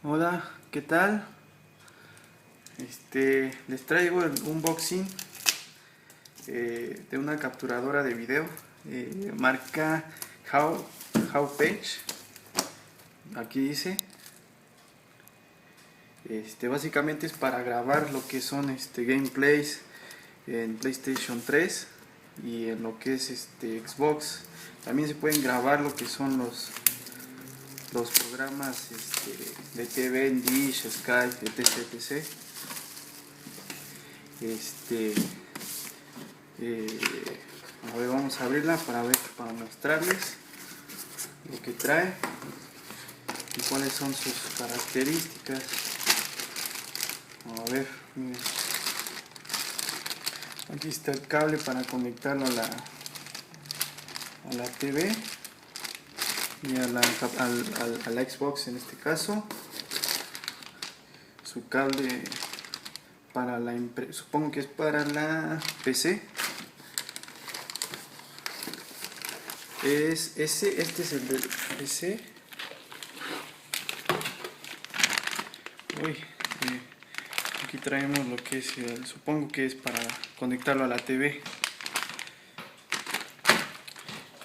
Hola, ¿qué tal? Les traigo el unboxing de una capturadora de video marca Howpage. Aquí dice, básicamente es para grabar lo que son gameplays en PlayStation 3 y en lo que es Xbox. También se pueden grabar lo que son los programas de TV en Dish, Skype, etc. Este, eh, a ver, vamos a abrirla para mostrarles lo que trae y cuáles son sus características. A ver, miren. Aquí está el cable para conectarlo a la TV y a la Xbox en este caso. Su cable para supongo que es para la PC. Este es el del PC. Uy, aquí traemos lo que es supongo que es para conectarlo a la TV.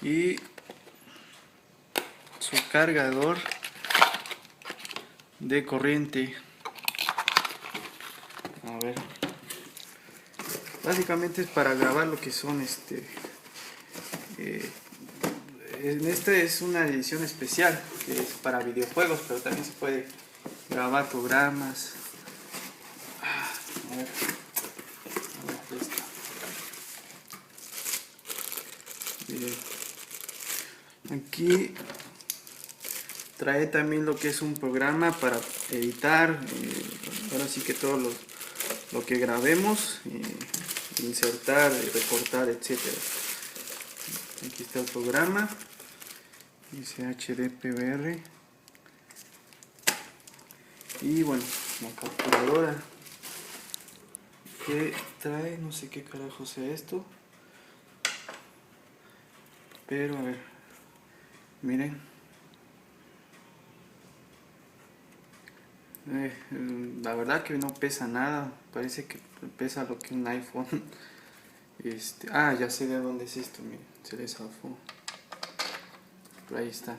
Y su cargador de corriente. A ver, básicamente es para grabar lo que son en esta es una edición especial que es para videojuegos, pero también se puede grabar programas. A ver, esto. Miren, aquí trae también lo que es un programa para editar, ahora sí que todo lo que grabemos, insertar, recortar, etcétera. Aquí está el programa, dice HDPVR. Y bueno, la capturadora que trae, no sé qué carajo sea esto, pero a ver, miren, la verdad que no pesa nada, parece que pesa lo que un iPhone. Ya sé de dónde es esto, miren, se le zafó. Pero ahí está.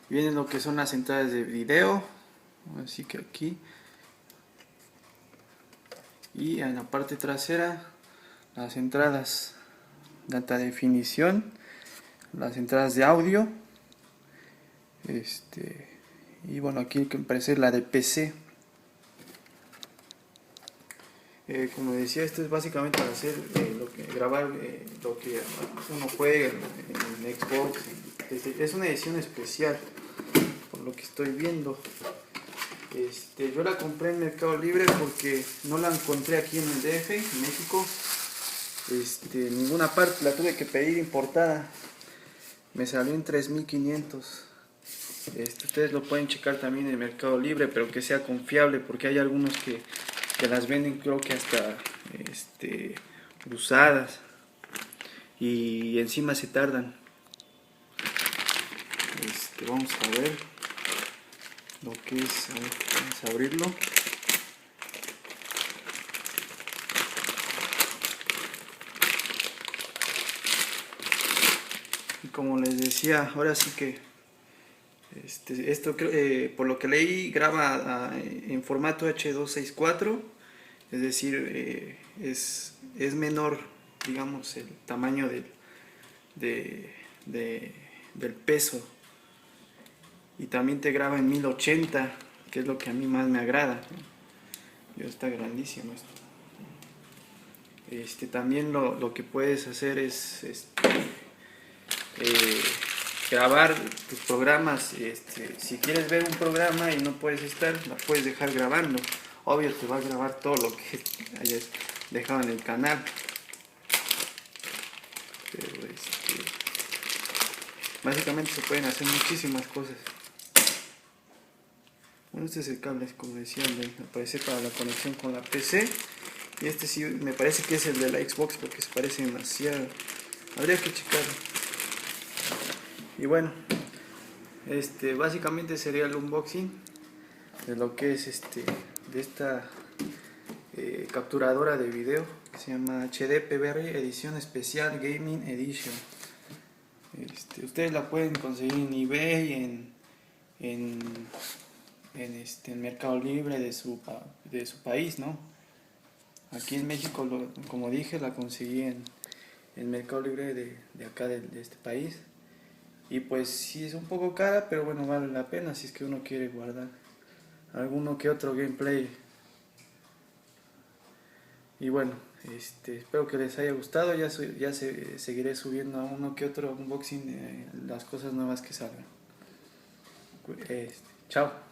Vienen lo que son las entradas de video, así que aquí. Y en la parte trasera, las entradas de alta definición, las entradas de audio. Y bueno, aquí que parece la de PC. Como decía, esto es básicamente para hacer grabar lo que uno juega en Xbox. Es una edición especial, por lo que estoy viendo. Yo la compré en Mercado Libre porque no la encontré aquí en el DF, en México. En ninguna parte, la tuve que pedir importada. Me salió en 3,500. Ustedes lo pueden checar también en Mercado Libre, pero que sea confiable, porque hay algunos que las venden, creo que hasta usadas, y encima se tardan. Vamos a ver lo que es. Vamos a abrirlo. Y como les decía, ahora sí que esto por lo que leí graba en formato H264, es decir, es menor, digamos, el tamaño del peso, y también te graba en 1080, que es lo que a mí más me agrada. Ya está grandísimo esto. También lo que puedes hacer es grabar tus programas. Si quieres ver un programa y no puedes estar, la puedes dejar grabando. Obvio te va a grabar todo lo que hayas dejado en el canal, pero básicamente se pueden hacer muchísimas cosas. Bueno, este es el cable, como decía, me parece para la conexión con la PC. Y este sí me parece que es el de la Xbox, porque se parece demasiado. Habría que checarlo. Y bueno, básicamente sería el unboxing. de lo que es de esta capturadora de video que se llama HD PBR Edición Especial Gaming Edition. Ustedes la pueden conseguir en eBay, en Mercado Libre de su país, ¿no? Aquí en México, como dije, la conseguí en Mercado Libre de acá de este país. Y pues sí es un poco cara, pero bueno, vale la pena si es que uno quiere guardar alguno que otro gameplay. Y bueno, espero que les haya gustado. Seguiré subiendo uno que otro unboxing de las cosas nuevas que salgan. Chao.